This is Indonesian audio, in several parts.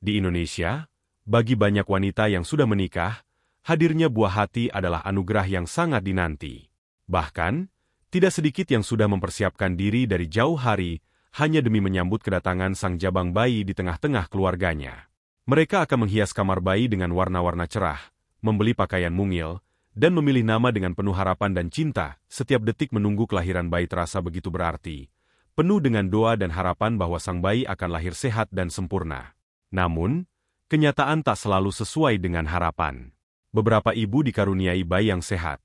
Di Indonesia, bagi banyak wanita yang sudah menikah, hadirnya buah hati adalah anugerah yang sangat dinanti. Bahkan, tidak sedikit yang sudah mempersiapkan diri dari jauh hari hanya demi menyambut kedatangan sang jabang bayi di tengah-tengah keluarganya. Mereka akan menghias kamar bayi dengan warna-warna cerah, membeli pakaian mungil, dan memilih nama dengan penuh harapan dan cinta. Setiap detik menunggu kelahiran bayi terasa begitu berarti, penuh dengan doa dan harapan bahwa sang bayi akan lahir sehat dan sempurna. Namun, kenyataan tak selalu sesuai dengan harapan. Beberapa ibu dikaruniai bayi yang sehat,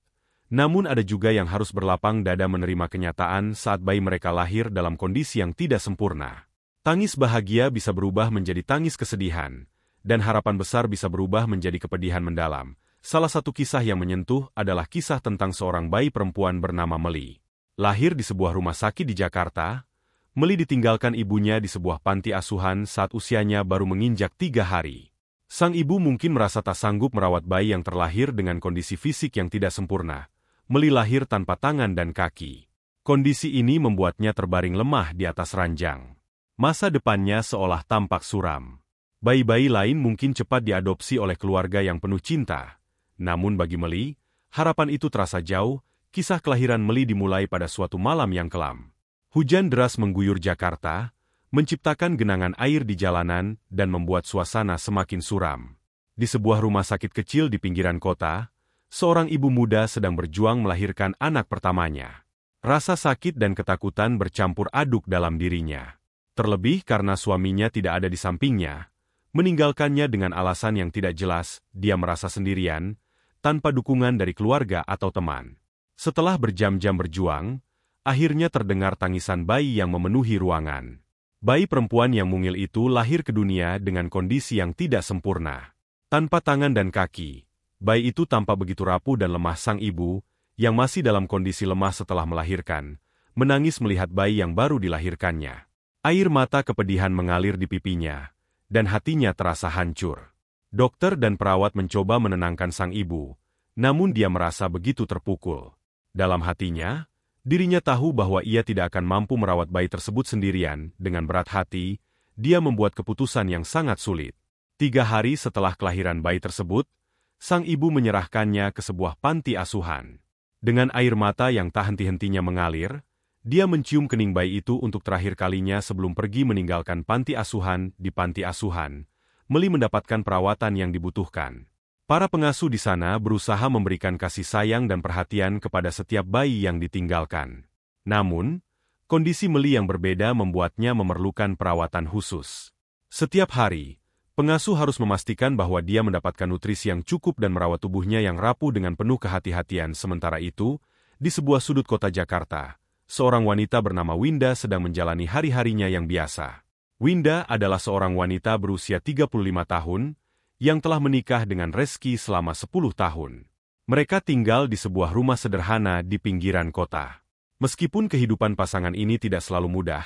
namun ada juga yang harus berlapang dada menerima kenyataan saat bayi mereka lahir dalam kondisi yang tidak sempurna. Tangis bahagia bisa berubah menjadi tangis kesedihan, dan harapan besar bisa berubah menjadi kepedihan mendalam. Salah satu kisah yang menyentuh adalah kisah tentang seorang bayi perempuan bernama Meli. Lahir di sebuah rumah sakit di Jakarta, Meli ditinggalkan ibunya di sebuah panti asuhan saat usianya baru menginjak 3 hari. Sang ibu mungkin merasa tak sanggup merawat bayi yang terlahir dengan kondisi fisik yang tidak sempurna. Meli lahir tanpa tangan dan kaki. Kondisi ini membuatnya terbaring lemah di atas ranjang. Masa depannya seolah tampak suram. Bayi-bayi lain mungkin cepat diadopsi oleh keluarga yang penuh cinta. Namun bagi Meli, harapan itu terasa jauh. Kisah kelahiran Meli dimulai pada suatu malam yang kelam. Hujan deras mengguyur Jakarta, menciptakan genangan air di jalanan dan membuat suasana semakin suram. Di sebuah rumah sakit kecil di pinggiran kota, seorang ibu muda sedang berjuang melahirkan anak pertamanya. Rasa sakit dan ketakutan bercampur aduk dalam dirinya. Terlebih karena suaminya tidak ada di sampingnya, meninggalkannya dengan alasan yang tidak jelas, dia merasa sendirian, tanpa dukungan dari keluarga atau teman. Setelah berjam-jam berjuang, akhirnya terdengar tangisan bayi yang memenuhi ruangan. Bayi perempuan yang mungil itu lahir ke dunia dengan kondisi yang tidak sempurna. Tanpa tangan dan kaki, bayi itu tampak begitu rapuh dan lemah. Sang ibu, yang masih dalam kondisi lemah setelah melahirkan, menangis melihat bayi yang baru dilahirkannya. Air mata kepedihan mengalir di pipinya, dan hatinya terasa hancur. Dokter dan perawat mencoba menenangkan sang ibu, namun dia merasa begitu terpukul. Dalam hatinya, dirinya tahu bahwa ia tidak akan mampu merawat bayi tersebut sendirian. Dengan berat hati, dia membuat keputusan yang sangat sulit. 3 hari setelah kelahiran bayi tersebut, sang ibu menyerahkannya ke sebuah panti asuhan. Dengan air mata yang tak henti-hentinya mengalir, dia mencium kening bayi itu untuk terakhir kalinya sebelum pergi meninggalkan panti asuhan. Di panti asuhan, Meli mendapatkan perawatan yang dibutuhkan. Para pengasuh di sana berusaha memberikan kasih sayang dan perhatian kepada setiap bayi yang ditinggalkan. Namun, kondisi Meli yang berbeda membuatnya memerlukan perawatan khusus. Setiap hari, pengasuh harus memastikan bahwa dia mendapatkan nutrisi yang cukup dan merawat tubuhnya yang rapuh dengan penuh kehati-hatian. Sementara itu, di sebuah sudut kota Jakarta, seorang wanita bernama Winda sedang menjalani hari-harinya yang biasa. Winda adalah seorang wanita berusia 35 tahun, yang telah menikah dengan Reski selama 10 tahun. Mereka tinggal di sebuah rumah sederhana di pinggiran kota. Meskipun kehidupan pasangan ini tidak selalu mudah,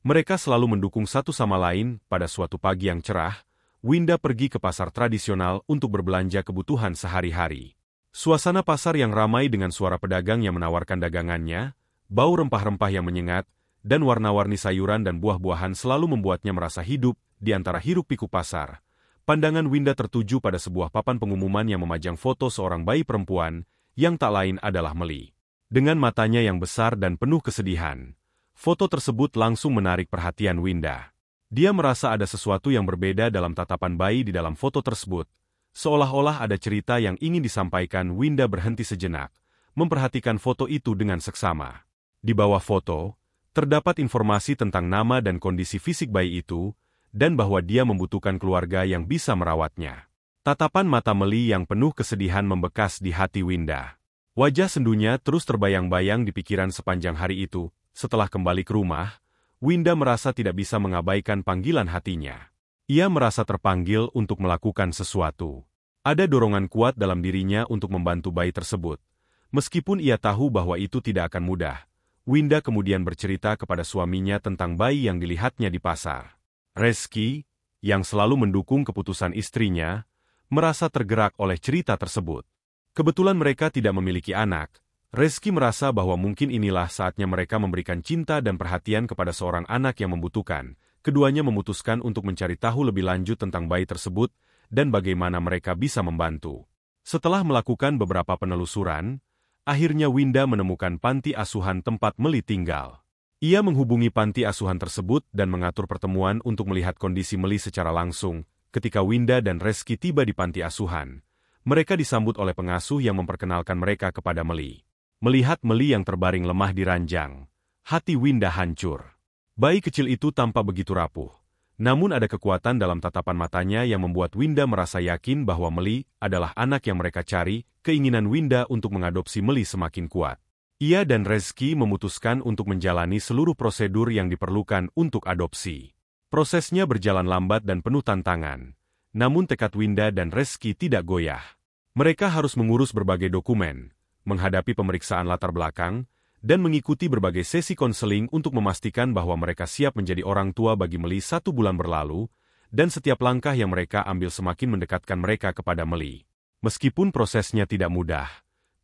mereka selalu mendukung satu sama lain. Pada suatu pagi yang cerah, Winda pergi ke pasar tradisional untuk berbelanja kebutuhan sehari-hari. Suasana pasar yang ramai dengan suara pedagang yang menawarkan dagangannya, bau rempah-rempah yang menyengat, dan warna-warni sayuran dan buah-buahan selalu membuatnya merasa hidup. Di antara hiruk-pikuk pasar, pandangan Winda tertuju pada sebuah papan pengumuman yang memajang foto seorang bayi perempuan, yang tak lain adalah Meli. Dengan matanya yang besar dan penuh kesedihan, foto tersebut langsung menarik perhatian Winda. Dia merasa ada sesuatu yang berbeda dalam tatapan bayi di dalam foto tersebut, seolah-olah ada cerita yang ingin disampaikan. Winda berhenti sejenak, memperhatikan foto itu dengan seksama. Di bawah foto, terdapat informasi tentang nama dan kondisi fisik bayi itu, dan bahwa dia membutuhkan keluarga yang bisa merawatnya. Tatapan mata Meli yang penuh kesedihan membekas di hati Winda. Wajah sendunya terus terbayang-bayang di pikiran sepanjang hari itu. Setelah kembali ke rumah, Winda merasa tidak bisa mengabaikan panggilan hatinya. Ia merasa terpanggil untuk melakukan sesuatu. Ada dorongan kuat dalam dirinya untuk membantu bayi tersebut. Meskipun ia tahu bahwa itu tidak akan mudah, Winda kemudian bercerita kepada suaminya tentang bayi yang dilihatnya di pasar. Reski, yang selalu mendukung keputusan istrinya, merasa tergerak oleh cerita tersebut. Kebetulan mereka tidak memiliki anak, Reski merasa bahwa mungkin inilah saatnya mereka memberikan cinta dan perhatian kepada seorang anak yang membutuhkan. keduanya memutuskan untuk mencari tahu lebih lanjut tentang bayi tersebut dan bagaimana mereka bisa membantu. Setelah melakukan beberapa penelusuran, akhirnya Winda menemukan panti asuhan tempat Meli tinggal. Ia menghubungi panti asuhan tersebut dan mengatur pertemuan untuk melihat kondisi Meli secara langsung. Ketika Winda dan Reski tiba di panti asuhan, mereka disambut oleh pengasuh yang memperkenalkan mereka kepada Meli. Melihat Meli yang terbaring lemah di ranjang, hati Winda hancur. Bayi kecil itu tampak begitu rapuh. Namun ada kekuatan dalam tatapan matanya yang membuat Winda merasa yakin bahwa Meli adalah anak yang mereka cari. Keinginan Winda untuk mengadopsi Meli semakin kuat. Ia dan Reski memutuskan untuk menjalani seluruh prosedur yang diperlukan untuk adopsi. Prosesnya berjalan lambat dan penuh tantangan. Namun tekad Winda dan Reski tidak goyah. Mereka harus mengurus berbagai dokumen, menghadapi pemeriksaan latar belakang, dan mengikuti berbagai sesi konseling untuk memastikan bahwa mereka siap menjadi orang tua bagi Meli 1 bulan berlalu, dan setiap langkah yang mereka ambil semakin mendekatkan mereka kepada Meli. Meskipun prosesnya tidak mudah,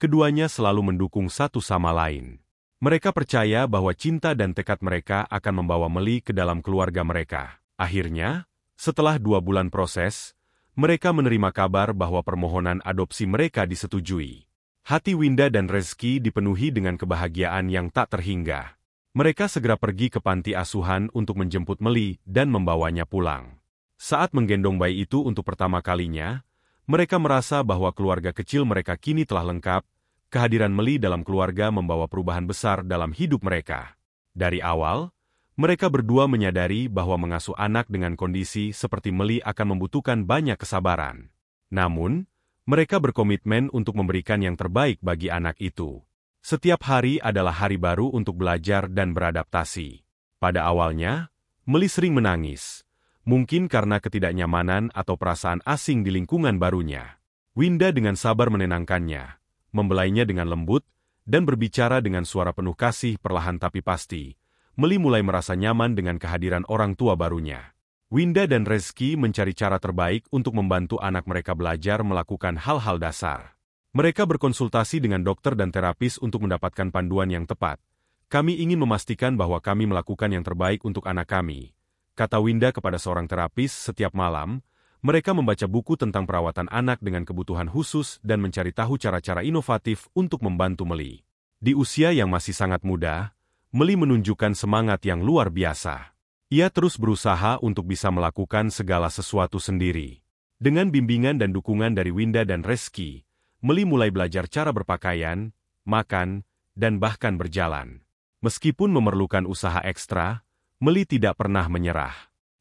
keduanya selalu mendukung satu sama lain. Mereka percaya bahwa cinta dan tekad mereka akan membawa Meli ke dalam keluarga mereka. Akhirnya, setelah 2 bulan proses, mereka menerima kabar bahwa permohonan adopsi mereka disetujui. Hati Winda dan Reski dipenuhi dengan kebahagiaan yang tak terhingga. Mereka segera pergi ke panti asuhan untuk menjemput Meli dan membawanya pulang. Saat menggendong bayi itu untuk pertama kalinya, mereka merasa bahwa keluarga kecil mereka kini telah lengkap. Kehadiran Meli dalam keluarga membawa perubahan besar dalam hidup mereka. Dari awal, mereka berdua menyadari bahwa mengasuh anak dengan kondisi seperti Meli akan membutuhkan banyak kesabaran. Namun, mereka berkomitmen untuk memberikan yang terbaik bagi anak itu. Setiap hari adalah hari baru untuk belajar dan beradaptasi. Pada awalnya, Meli sering menangis. Mungkin karena ketidaknyamanan atau perasaan asing di lingkungan barunya. Winda dengan sabar menenangkannya, membelainya dengan lembut, dan berbicara dengan suara penuh kasih perlahan tapi pasti. Meli mulai merasa nyaman dengan kehadiran orang tua barunya. Winda dan Reski mencari cara terbaik untuk membantu anak mereka belajar melakukan hal-hal dasar. Mereka berkonsultasi dengan dokter dan terapis untuk mendapatkan panduan yang tepat. Kami ingin memastikan bahwa kami melakukan yang terbaik untuk anak kami, kata Winda kepada seorang terapis setiap malam. Mereka membaca buku tentang perawatan anak dengan kebutuhan khusus dan mencari tahu cara-cara inovatif untuk membantu Meli. Di usia yang masih sangat muda, Meli menunjukkan semangat yang luar biasa. Ia terus berusaha untuk bisa melakukan segala sesuatu sendiri. Dengan bimbingan dan dukungan dari Winda dan Reski, Meli mulai belajar cara berpakaian, makan, dan bahkan berjalan. Meskipun memerlukan usaha ekstra, Meli tidak pernah menyerah.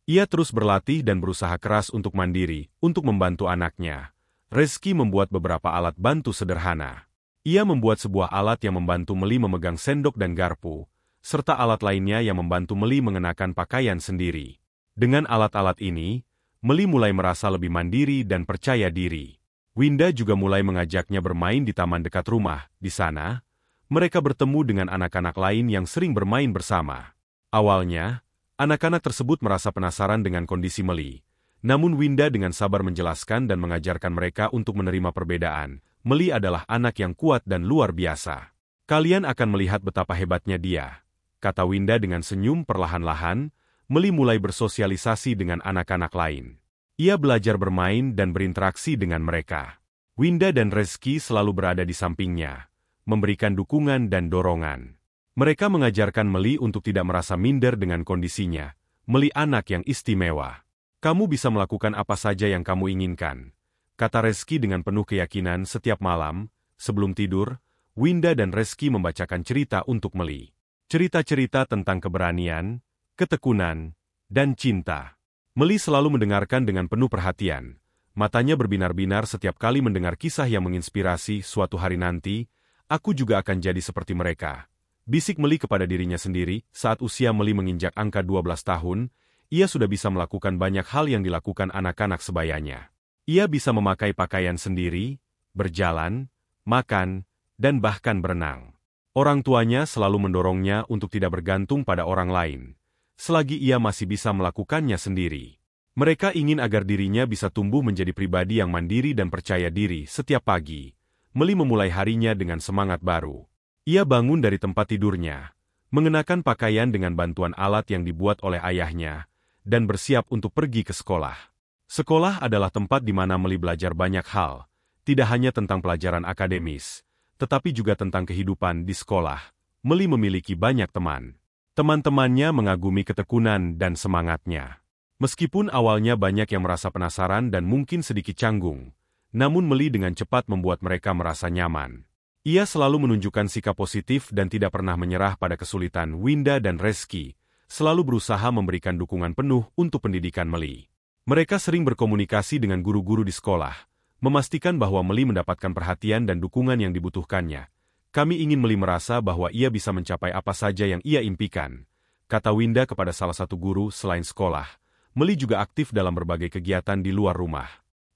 Ia terus berlatih dan berusaha keras untuk mandiri, untuk membantu anaknya. Reski membuat beberapa alat bantu sederhana. Ia membuat sebuah alat yang membantu Meli memegang sendok dan garpu, serta alat lainnya yang membantu Meli mengenakan pakaian sendiri. Dengan alat-alat ini, Meli mulai merasa lebih mandiri dan percaya diri. Winda juga mulai mengajaknya bermain di taman dekat rumah. Di sana, mereka bertemu dengan anak-anak lain yang sering bermain bersama. Awalnya, anak-anak tersebut merasa penasaran dengan kondisi Meli. Namun Winda dengan sabar menjelaskan dan mengajarkan mereka untuk menerima perbedaan. Meli adalah anak yang kuat dan luar biasa. Kalian akan melihat betapa hebatnya dia, kata Winda dengan senyum perlahan-lahan. Meli mulai bersosialisasi dengan anak-anak lain. Ia belajar bermain dan berinteraksi dengan mereka. Winda dan Reski selalu berada di sampingnya, memberikan dukungan dan dorongan. Mereka mengajarkan Meli untuk tidak merasa minder dengan kondisinya. Meli anak yang istimewa. Kamu bisa melakukan apa saja yang kamu inginkan, kata Reski dengan penuh keyakinan. Setiap malam, sebelum tidur, Winda dan Reski membacakan cerita untuk Meli. Cerita-cerita tentang keberanian, ketekunan, dan cinta. Meli selalu mendengarkan dengan penuh perhatian. Matanya berbinar-binar setiap kali mendengar kisah yang menginspirasi. Suatu hari nanti, aku juga akan jadi seperti mereka, bisik Meli kepada dirinya sendiri. Saat usia Meli menginjak angka 12 tahun, ia sudah bisa melakukan banyak hal yang dilakukan anak-anak sebayanya. Ia bisa memakai pakaian sendiri, berjalan, makan, dan bahkan berenang. Orang tuanya selalu mendorongnya untuk tidak bergantung pada orang lain, selagi ia masih bisa melakukannya sendiri. Mereka ingin agar dirinya bisa tumbuh menjadi pribadi yang mandiri dan percaya diri. Setiap pagi, Meli memulai harinya dengan semangat baru. Ia bangun dari tempat tidurnya, mengenakan pakaian dengan bantuan alat yang dibuat oleh ayahnya, dan bersiap untuk pergi ke sekolah. Sekolah adalah tempat di mana Meli belajar banyak hal, tidak hanya tentang pelajaran akademis, tetapi juga tentang kehidupan di sekolah. Meli memiliki banyak teman. Teman-temannya mengagumi ketekunan dan semangatnya. Meskipun awalnya banyak yang merasa penasaran dan mungkin sedikit canggung, namun Meli dengan cepat membuat mereka merasa nyaman. Ia selalu menunjukkan sikap positif dan tidak pernah menyerah pada kesulitan. Winda dan Reski selalu berusaha memberikan dukungan penuh untuk pendidikan Meli. Mereka sering berkomunikasi dengan guru-guru di sekolah, memastikan bahwa Meli mendapatkan perhatian dan dukungan yang dibutuhkannya. Kami ingin Meli merasa bahwa ia bisa mencapai apa saja yang ia impikan, kata Winda kepada salah satu guru selain sekolah. Meli juga aktif dalam berbagai kegiatan di luar rumah.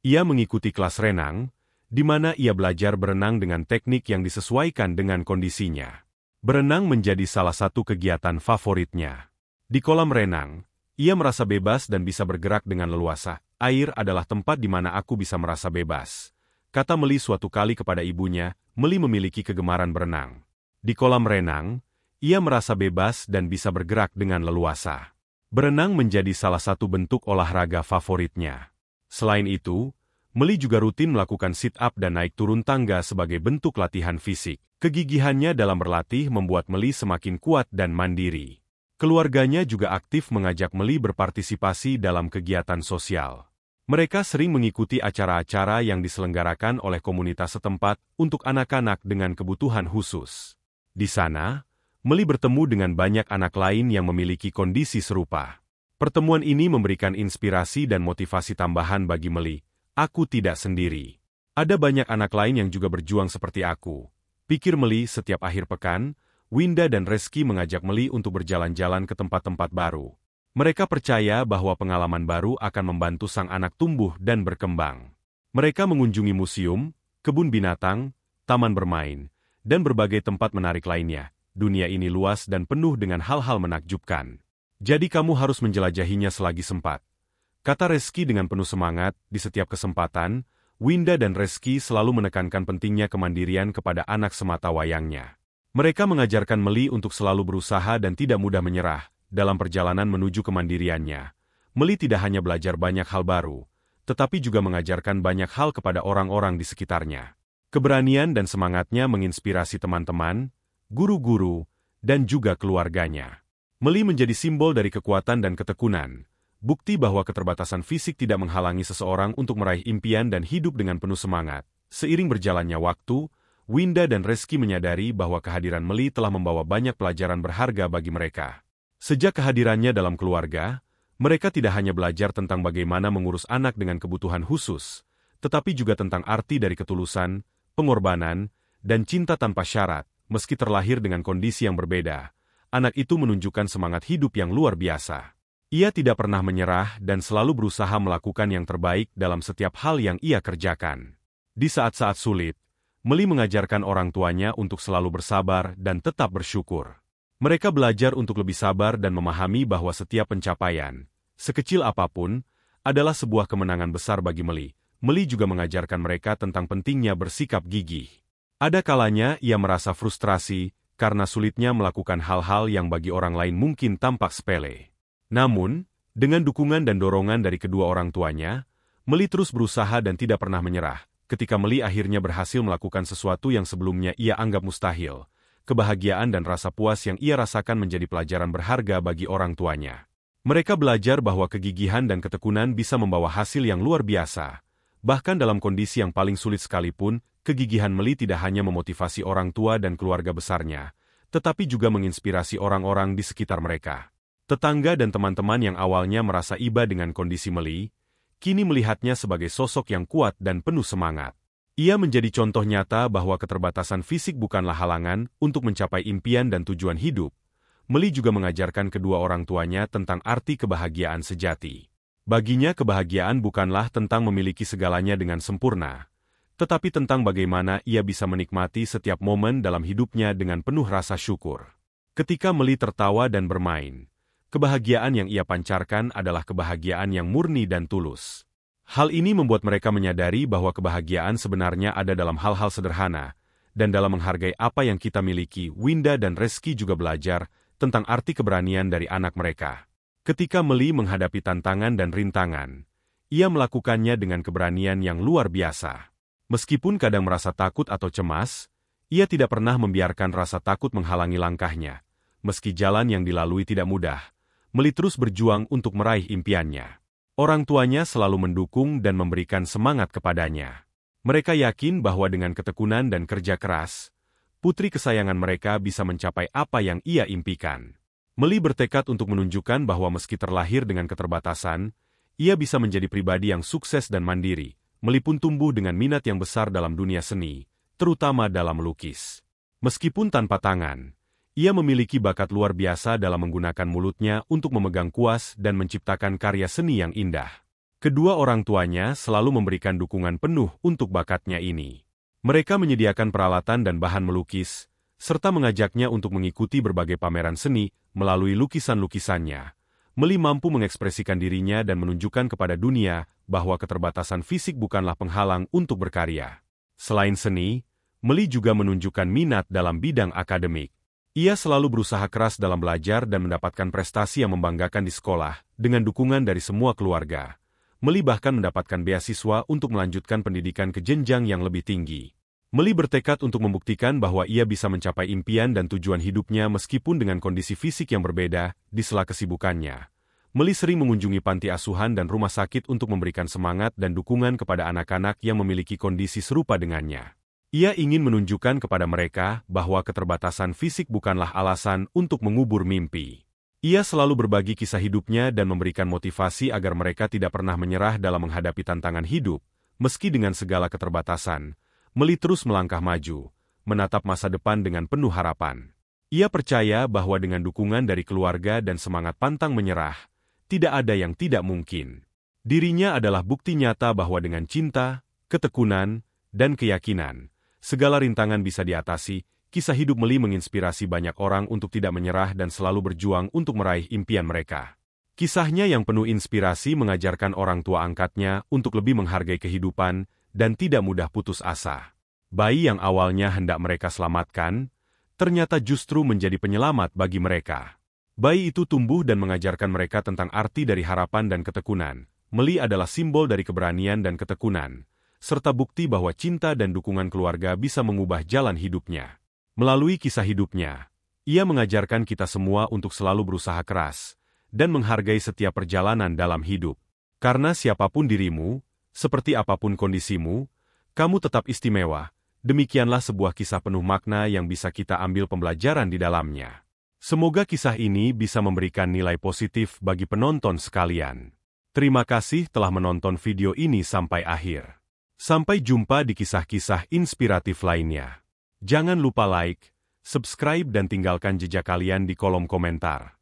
Ia mengikuti kelas renang, di mana ia belajar berenang dengan teknik yang disesuaikan dengan kondisinya. Berenang menjadi salah satu kegiatan favoritnya. Di kolam renang, ia merasa bebas dan bisa bergerak dengan leluasa. Air adalah tempat di mana aku bisa merasa bebas, kata Meli suatu kali kepada ibunya. Meli memiliki kegemaran berenang. Di kolam renang, ia merasa bebas dan bisa bergerak dengan leluasa. Berenang menjadi salah satu bentuk olahraga favoritnya. Selain itu, Meli juga rutin melakukan sit-up dan naik turun tangga sebagai bentuk latihan fisik. Kegigihannya dalam berlatih membuat Meli semakin kuat dan mandiri. Keluarganya juga aktif mengajak Meli berpartisipasi dalam kegiatan sosial. Mereka sering mengikuti acara-acara yang diselenggarakan oleh komunitas setempat untuk anak-anak dengan kebutuhan khusus. Di sana, Meli bertemu dengan banyak anak lain yang memiliki kondisi serupa. Pertemuan ini memberikan inspirasi dan motivasi tambahan bagi Meli. Aku tidak sendiri. Ada banyak anak lain yang juga berjuang seperti aku, pikir Meli. Setiap akhir pekan, Winda dan Reski mengajak Meli untuk berjalan-jalan ke tempat-tempat baru. Mereka percaya bahwa pengalaman baru akan membantu sang anak tumbuh dan berkembang. Mereka mengunjungi museum, kebun binatang, taman bermain, dan berbagai tempat menarik lainnya. Dunia ini luas dan penuh dengan hal-hal menakjubkan. Jadi kamu harus menjelajahinya selagi sempat, kata Reski dengan penuh semangat. Di setiap kesempatan, Winda dan Reski selalu menekankan pentingnya kemandirian kepada anak semata wayangnya. Mereka mengajarkan Meli untuk selalu berusaha dan tidak mudah menyerah. Dalam perjalanan menuju kemandiriannya, Meli tidak hanya belajar banyak hal baru, tetapi juga mengajarkan banyak hal kepada orang-orang di sekitarnya. Keberanian dan semangatnya menginspirasi teman-teman, guru-guru, dan juga keluarganya. Meli menjadi simbol dari kekuatan dan ketekunan, bukti bahwa keterbatasan fisik tidak menghalangi seseorang untuk meraih impian dan hidup dengan penuh semangat. Seiring berjalannya waktu, Winda dan Reski menyadari bahwa kehadiran Meli telah membawa banyak pelajaran berharga bagi mereka. Sejak kehadirannya dalam keluarga, mereka tidak hanya belajar tentang bagaimana mengurus anak dengan kebutuhan khusus, tetapi juga tentang arti dari ketulusan, pengorbanan, dan cinta tanpa syarat. Meski terlahir dengan kondisi yang berbeda, anak itu menunjukkan semangat hidup yang luar biasa. Ia tidak pernah menyerah dan selalu berusaha melakukan yang terbaik dalam setiap hal yang ia kerjakan. Di saat-saat sulit, Meli mengajarkan orang tuanya untuk selalu bersabar dan tetap bersyukur. Mereka belajar untuk lebih sabar dan memahami bahwa setiap pencapaian, sekecil apapun, adalah sebuah kemenangan besar bagi Meli. Meli juga mengajarkan mereka tentang pentingnya bersikap gigih. Ada kalanya ia merasa frustrasi karena sulitnya melakukan hal-hal yang bagi orang lain mungkin tampak sepele. Namun, dengan dukungan dan dorongan dari kedua orang tuanya, Meli terus berusaha dan tidak pernah menyerah. Ketika Meli akhirnya berhasil melakukan sesuatu yang sebelumnya ia anggap mustahil, kebahagiaan dan rasa puas yang ia rasakan menjadi pelajaran berharga bagi orang tuanya. Mereka belajar bahwa kegigihan dan ketekunan bisa membawa hasil yang luar biasa. Bahkan dalam kondisi yang paling sulit sekalipun, kegigihan Meli tidak hanya memotivasi orang tua dan keluarga besarnya, tetapi juga menginspirasi orang-orang di sekitar mereka. Tetangga dan teman-teman yang awalnya merasa iba dengan kondisi Meli, kini melihatnya sebagai sosok yang kuat dan penuh semangat. Ia menjadi contoh nyata bahwa keterbatasan fisik bukanlah halangan untuk mencapai impian dan tujuan hidup. Meli juga mengajarkan kedua orang tuanya tentang arti kebahagiaan sejati. Baginya kebahagiaan bukanlah tentang memiliki segalanya dengan sempurna, tetapi tentang bagaimana ia bisa menikmati setiap momen dalam hidupnya dengan penuh rasa syukur. Ketika Meli tertawa dan bermain, kebahagiaan yang ia pancarkan adalah kebahagiaan yang murni dan tulus. Hal ini membuat mereka menyadari bahwa kebahagiaan sebenarnya ada dalam hal-hal sederhana, dan dalam menghargai apa yang kita miliki. Winda dan Reski juga belajar tentang arti keberanian dari anak mereka. Ketika Meli menghadapi tantangan dan rintangan, ia melakukannya dengan keberanian yang luar biasa. Meskipun kadang merasa takut atau cemas, ia tidak pernah membiarkan rasa takut menghalangi langkahnya. Meski jalan yang dilalui tidak mudah, Meli terus berjuang untuk meraih impiannya. Orang tuanya selalu mendukung dan memberikan semangat kepadanya. Mereka yakin bahwa dengan ketekunan dan kerja keras, putri kesayangan mereka bisa mencapai apa yang ia impikan. Meli bertekad untuk menunjukkan bahwa meski terlahir dengan keterbatasan, ia bisa menjadi pribadi yang sukses dan mandiri. Meli pun tumbuh dengan minat yang besar dalam dunia seni, terutama dalam melukis. Meskipun tanpa tangan, ia memiliki bakat luar biasa dalam menggunakan mulutnya untuk memegang kuas dan menciptakan karya seni yang indah. Kedua orang tuanya selalu memberikan dukungan penuh untuk bakatnya ini. Mereka menyediakan peralatan dan bahan melukis, serta mengajaknya untuk mengikuti berbagai pameran seni. Melalui lukisan-lukisannya, Meli mampu mengekspresikan dirinya dan menunjukkan kepada dunia bahwa keterbatasan fisik bukanlah penghalang untuk berkarya. Selain seni, Meli juga menunjukkan minat dalam bidang akademik. Ia selalu berusaha keras dalam belajar dan mendapatkan prestasi yang membanggakan di sekolah, dengan dukungan dari semua keluarga. Meli bahkan mendapatkan beasiswa untuk melanjutkan pendidikan ke jenjang yang lebih tinggi. Meli bertekad untuk membuktikan bahwa ia bisa mencapai impian dan tujuan hidupnya meskipun dengan kondisi fisik yang berbeda. Di sela kesibukannya, Meli sering mengunjungi panti asuhan dan rumah sakit untuk memberikan semangat dan dukungan kepada anak-anak yang memiliki kondisi serupa dengannya. Ia ingin menunjukkan kepada mereka bahwa keterbatasan fisik bukanlah alasan untuk mengubur mimpi. Ia selalu berbagi kisah hidupnya dan memberikan motivasi agar mereka tidak pernah menyerah dalam menghadapi tantangan hidup. Meski dengan segala keterbatasan, Meli terus melangkah maju, menatap masa depan dengan penuh harapan. Ia percaya bahwa dengan dukungan dari keluarga dan semangat pantang menyerah, tidak ada yang tidak mungkin. Dirinya adalah bukti nyata bahwa dengan cinta, ketekunan, dan keyakinan, segala rintangan bisa diatasi. Kisah hidup Meli menginspirasi banyak orang untuk tidak menyerah dan selalu berjuang untuk meraih impian mereka. Kisahnya yang penuh inspirasi mengajarkan orang tua angkatnya untuk lebih menghargai kehidupan dan tidak mudah putus asa. Bayi yang awalnya hendak mereka selamatkan, ternyata justru menjadi penyelamat bagi mereka. Bayi itu tumbuh dan mengajarkan mereka tentang arti dari harapan dan ketekunan. Meli adalah simbol dari keberanian dan ketekunan, serta bukti bahwa cinta dan dukungan keluarga bisa mengubah jalan hidupnya. Melalui kisah hidupnya, ia mengajarkan kita semua untuk selalu berusaha keras dan menghargai setiap perjalanan dalam hidup. Karena siapapun dirimu, seperti apapun kondisimu, kamu tetap istimewa. Demikianlah sebuah kisah penuh makna yang bisa kita ambil pembelajaran di dalamnya. Semoga kisah ini bisa memberikan nilai positif bagi penonton sekalian. Terima kasih telah menonton video ini sampai akhir. Sampai jumpa di kisah-kisah inspiratif lainnya. Jangan lupa like, subscribe dan tinggalkan jejak kalian di kolom komentar.